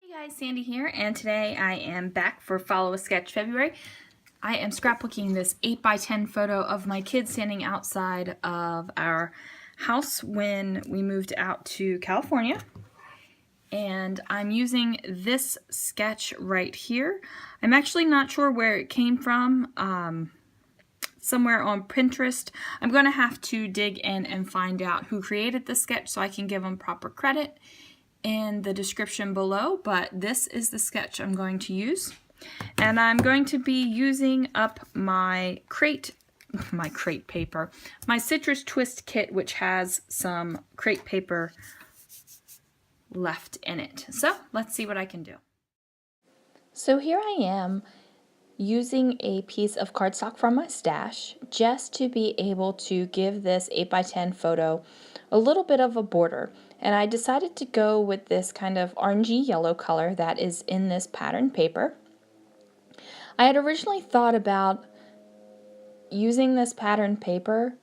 Hey guys, Sandy here, and today I am back for Follow a Sketch February. I am scrapbooking this 8x10 photo of my kids standing outside of our house when we moved out to California. And I'm using this sketch right here. I'm actually not sure where it came from, somewhere on Pinterest. I'm going to have to dig in and find out who created the sketch so I can give them proper credit in the description below, but this is the sketch I'm going to use. And I'm going to be using up my crate paper, my Citrus Twist kit, which has some crate paper left in it. So let's see what I can do. So here I am using a piece of cardstock from my stash just to be able to give this 8x10 photo a little bit of a border. And I decided to go with this kind of orangey yellow color that is in this pattern paper. I had originally thought about using this pattern paper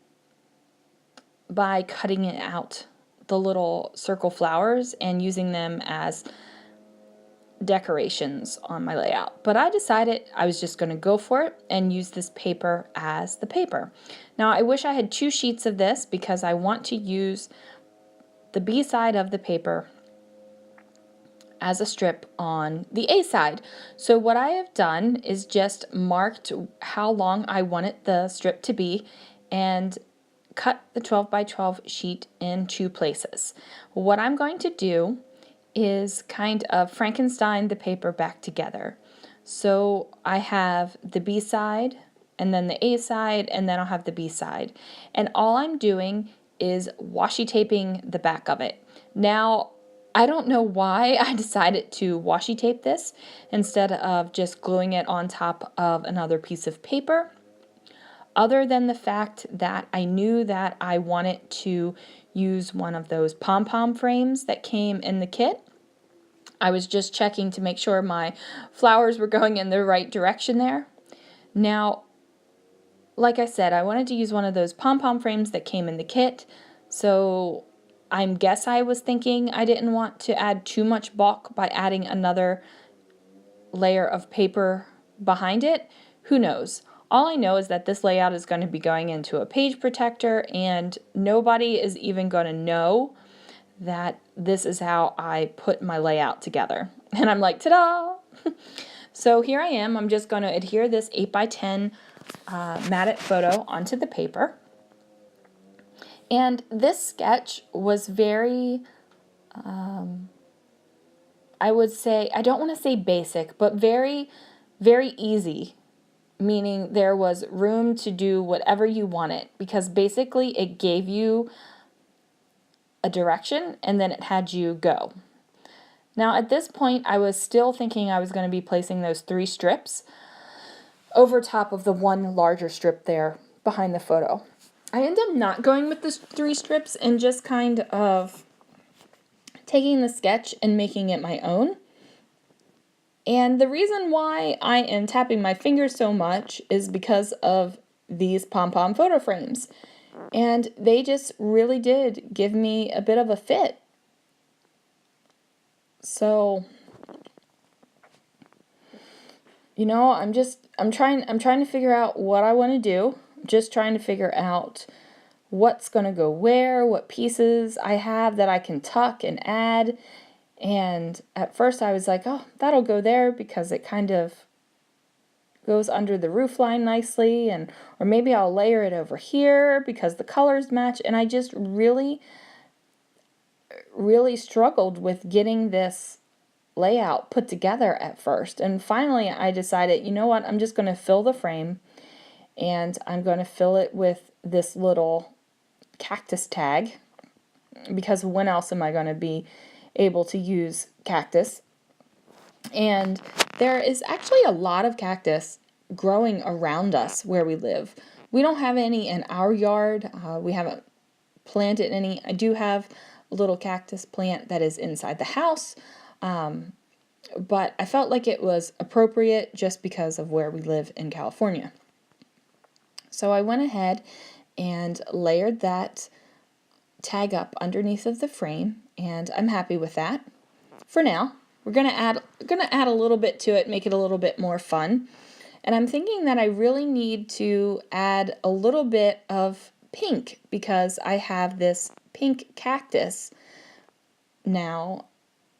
by cutting it out, the little circle flowers, and using them as decorations on my layout, but I decided I was just going to go for it and use this paper as the paper. Now I wish I had 2 sheets of this because I want to use the B side of the paper as a strip on the A side. So what I have done is just marked how long I wanted the strip to be and cut the 12x12 sheet in 2 places. What I'm going to do is kind of Frankenstein the paper back together. So I have the B side and then the A side, and then I'll have the B side. And all I'm doing is washi taping the back of it. Now, I don't know why I decided to washi tape this instead of just gluing it on top of another piece of paper, other than the fact that I knew that I wanted to use one of those pom-pom frames that came in the kit. I was just checking to make sure my flowers were going in the right direction there. Now, like I said, I wanted to use one of those pom-pom frames that came in the kit, so I guess I was thinking I didn't want to add too much bulk by adding another layer of paper behind it. Who knows? All I know is that this layout is going to be going into a page protector, and nobody is even going to know that this is how I put my layout together. And I'm like, ta-da! So here I am. I'm just going to adhere this 8x10 matted photo onto the paper. And this sketch was very, I would say, I don't want to say basic, but very, very easy. Meaning there was room to do whatever you wanted, because basically it gave you a direction and then it had you go. Now at this point I was still thinking I was going to be placing those 3 strips over top of the one larger strip there behind the photo. I ended up not going with the 3 strips and just kind of taking the sketch and making it my own. And the reason why I am tapping my fingers so much is because of these pom-pom photo frames. And they just really did give me a bit of a fit. So, you know, I'm trying to figure out what I want to do. I'm just trying to figure out what's going to go where, what pieces I have that I can tuck and add. And at first I was like, oh, that'll go there because it kind of goes under the roof line nicely, or maybe I'll layer it over here because the colors match. And I just really struggled with getting this layout put together at first. And finally I decided, you know what, I'm just going to fill the frame, and I'm going to fill it with this little cactus tag, because when else am I going to be able to use cactus? And there is actually a lot of cactus growing around us where we live. We don't have any in our yard. We haven't planted any. I do have a little cactus plant that is inside the house, but I felt like it was appropriate just because of where we live in California. So I went ahead and layered that tag up underneath of the frame, and I'm happy with that for now. we're gonna add a little bit to it, make it a little bit more fun. And I'm thinking that I really need to add a little bit of pink because I have this pink cactus now,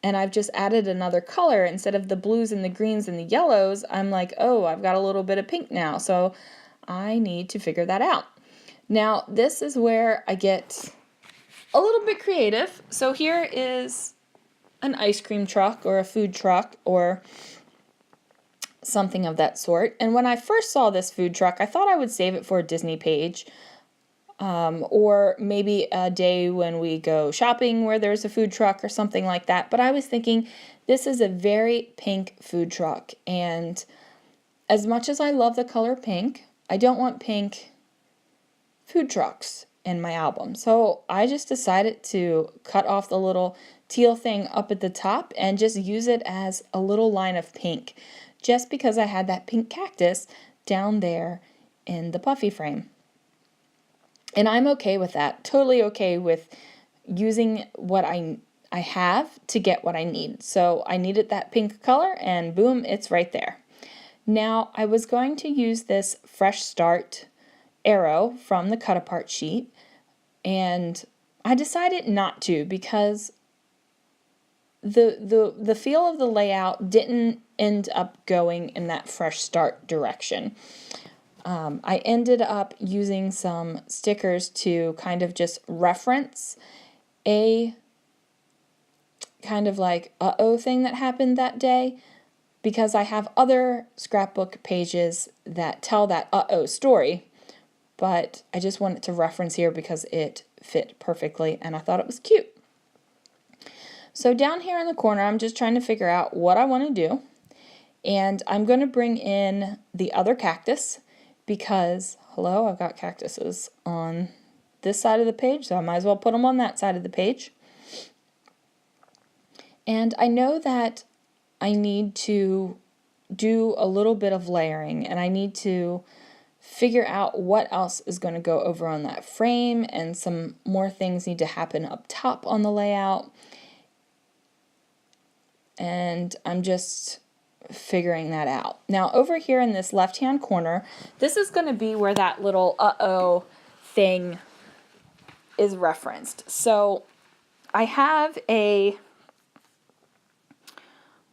and I've just added another color. Instead of the blues and the greens and the yellows, I'm like, oh, I've got a little bit of pink now, so I need to figure that out. Now, this is where I get a little bit creative. So here is an ice cream truck or a food truck or something of that sort. And when I first saw this food truck, I thought I would save it for a Disney page. Or maybe a day when we go shopping where there's a food truck or something like that. But I was thinking, this is a very pink food truck. And as much as I love the color pink, I don't want pink food trucks in my album. So I just decided to cut off the little teal thing up at the top and just use it as a little line of pink, just because I had that pink cactus down there in the puffy frame. And I'm okay with that, totally okay with using what I have to get what I need. So I needed that pink color and boom, it's right there. Now I was going to use this Fresh Start arrow from the cut apart sheet, and I decided not to because the feel of the layout didn't end up going in that Fresh Start direction. I ended up using some stickers to kind of just reference a kind of like uh-oh thing that happened that day, because I have other scrapbook pages that tell that uh-oh story, but I just wanted to reference here because it fit perfectly and I thought it was cute. So down here in the corner, I'm just trying to figure out what I want to do, and I'm going to bring in the other cactus because, hello, I've got cactuses on this side of the page, so I might as well put them on that side of the page. And I know that I need to do a little bit of layering, and I need to figure out what else is going to go over on that frame, and some more things need to happen up top on the layout. And I'm just figuring that out. Now over here in this left hand corner, this is going to be where that little uh-oh thing is referenced. So I have a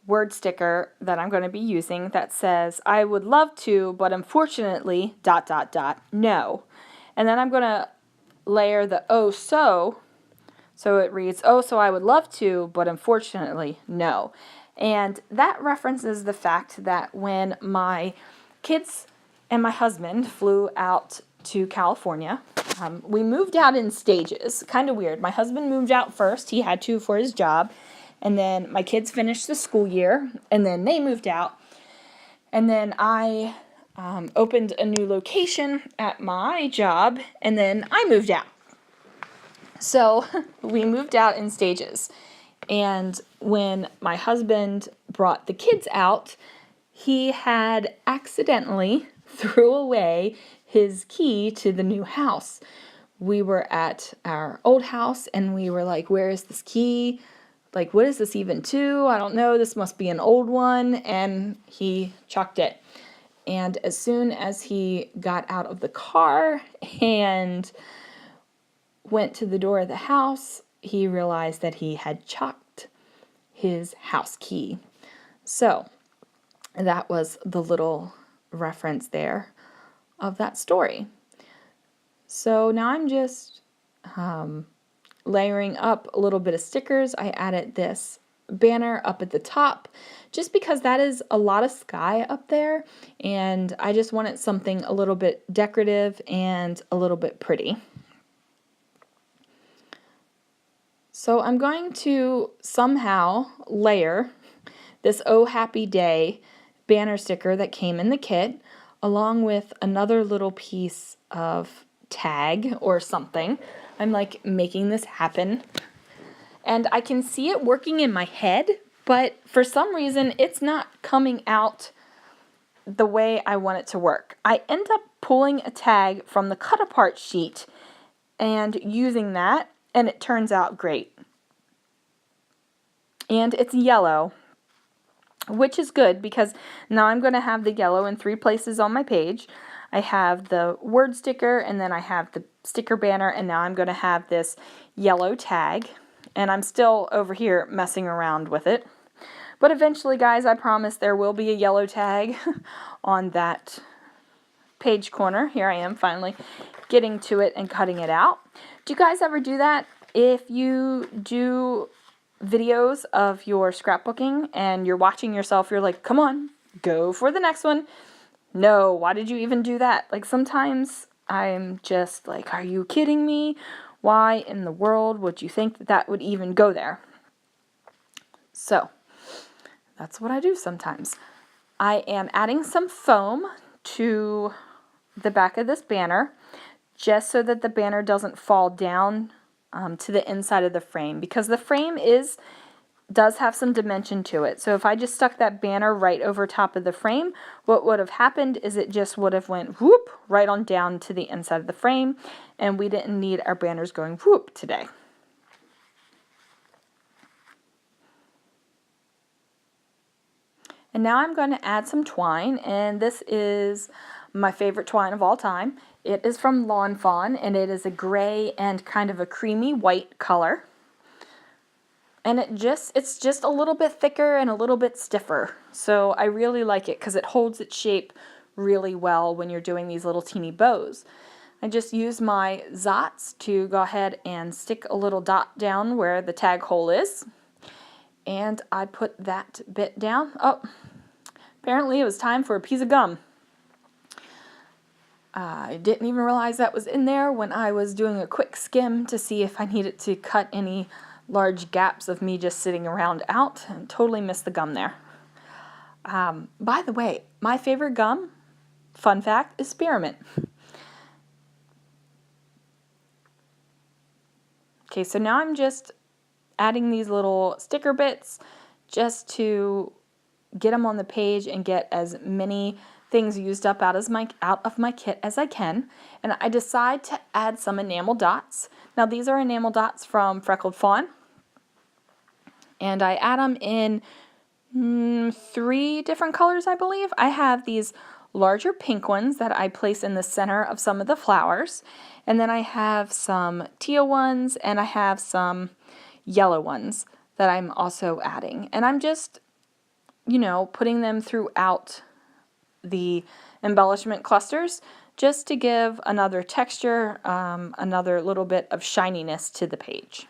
word sticker that I'm going to be using that says, I would love to, but unfortunately, ... no. And then I'm going to layer the oh so it reads, oh, so I would love to, but unfortunately, no. And that references the fact that when my kids and my husband flew out to California, we moved out in stages. Kind of weird. My husband moved out first. He had to for his job. And then my kids finished the school year, and then they moved out. And then I opened a new location at my job, and then I moved out. So we moved out in stages. And when my husband brought the kids out, he had accidentally threw away his key to the new house. We were at our old house and we were like, where is this key? Like, what is this even to? I don't know. This must be an old one. And he chucked it. And as soon as he got out of the car and went to the door of the house, he realized that he had chucked his house key. So that was the little reference there of that story. So now I'm just layering up a little bit of stickers. I added this banner up at the top just because that is a lot of sky up there, and I just wanted something a little bit decorative and a little bit pretty. So I'm going to somehow layer this Oh Happy Day banner sticker that came in the kit along with another little piece of tag or something. I'm like making this happen. And I can see it working in my head, but for some reason it's not coming out the way I want it to work. I end up pulling a tag from the cut apart sheet and using that, and it turns out great. And it's yellow, which is good because now I'm going to have the yellow in 3 places on my page. I have the word sticker, and then I have the sticker banner, and now I'm going to have this yellow tag, and I'm still over here messing around with it. But eventually, guys, I promise there will be a yellow tag on that page corner. Here I am finally getting to it and cutting it out. Do you guys ever do that? If you do videos of your scrapbooking and you're watching yourself, you're like, come on, go for the next one. No, why did you even do that? Like, sometimes I'm just like, are you kidding me? Why in the world would you think that that would even go there? So, that's what I do sometimes. I am adding some foam to the back of this banner just so that the banner doesn't fall down to the inside of the frame, because the frame does have some dimension to it. So if I just stuck that banner right over top of the frame, what would have happened is it just would have went whoop right on down to the inside of the frame, and we didn't need our banners going whoop today. And now I'm going to add some twine, and this is my favorite twine of all time. It is from Lawn Fawn, and it is a gray and kind of a creamy white color. And it's just a little bit thicker and a little bit stiffer. So I really like it because it holds its shape really well when you're doing these little teeny bows. I just use my Zots to go ahead and stick a little dot down where the tag hole is. And I put that bit down. Oh, apparently it was time for a piece of gum. I didn't even realize that was in there when I was doing a quick skim to see if I needed to cut any large gaps of me just sitting around out, and totally missed the gum there. By the way, my favorite gum, fun fact, is spearmint. Okay, so now I'm just adding these little sticker bits just to get them on the page and get as many things used up out of my kit as I can. And I decide to add some enamel dots. Now these are enamel dots from Freckled Fawn, and I add them in 3 different colors, I believe. I have these larger pink ones that I place in the center of some of the flowers, and then I have some teal ones, and I have some yellow ones that I'm also adding. And I'm just, putting them throughout the embellishment clusters just to give another texture, another little bit of shininess to the page.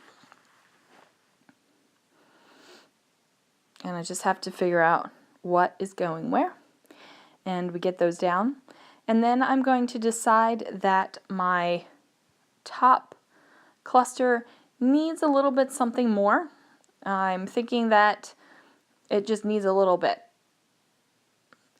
And I just have to figure out what is going where, and we get those down. And then I'm going to decide that my top cluster needs a little bit something more. I'm thinking that it just needs a little bit.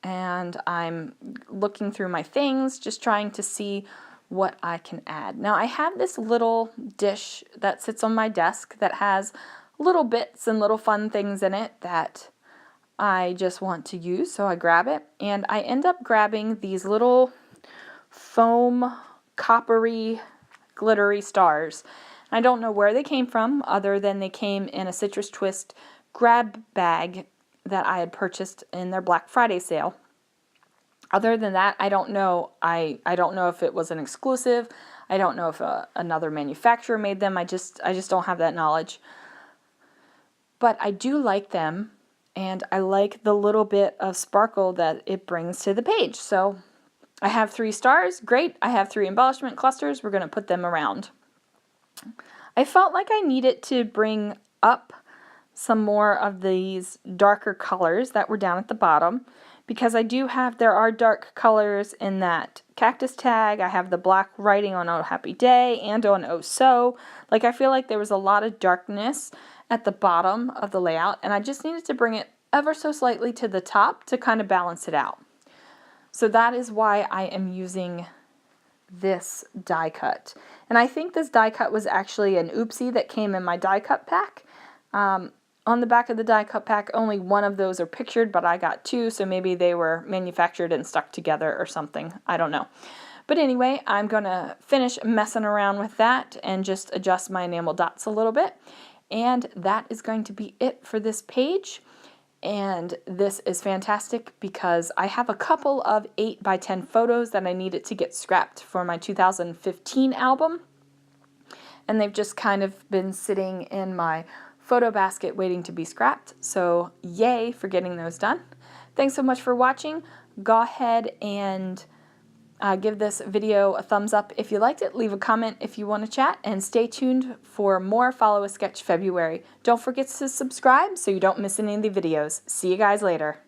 And I'm looking through my things, just trying to see what I can add. Now I have this little dish that sits on my desk that has little bits and little fun things in it that I just want to use, so I grab it, and I end up grabbing these little foam coppery glittery stars. I don't know where they came from, other than they came in a Citrus Twist grab bag that I had purchased in their Black Friday sale. Other than that, I don't know. I don't know if it was an exclusive. I don't know if another manufacturer made them. I just don't have that knowledge. But I do like them, and I like the little bit of sparkle that it brings to the page. So I have 3 stars. Great. I have 3 embellishment clusters. We're going to put them around. I felt like I needed to bring up some more of these darker colors that were down at the bottom, because there are dark colors in that cactus tag. I have the black writing on Oh Happy Day and on Oh So. Like, I feel like there was a lot of darkness at the bottom of the layout, and I just needed to bring it ever so slightly to the top to kind of balance it out. So that is why I am using this die cut. And I think this die cut was actually an oopsie that came in my die cut pack. On the back of the die cut pack, only one of those are pictured, but I got 2, so maybe they were manufactured and stuck together or something. I don't know. But anyway, I'm going to finish messing around with that and just adjust my enamel dots a little bit. And that is going to be it for this page. And this is fantastic because I have a couple of 8x10 photos that I needed to get scrapped for my 2015 album. And they've just kind of been sitting in my photo basket waiting to be scrapped. So yay for getting those done. Thanks so much for watching. Go ahead and give this video a thumbs up if you liked it. Leave a comment if you want to chat. And stay tuned for more Follow a Sketch February. Don't forget to subscribe so you don't miss any of the videos. See you guys later.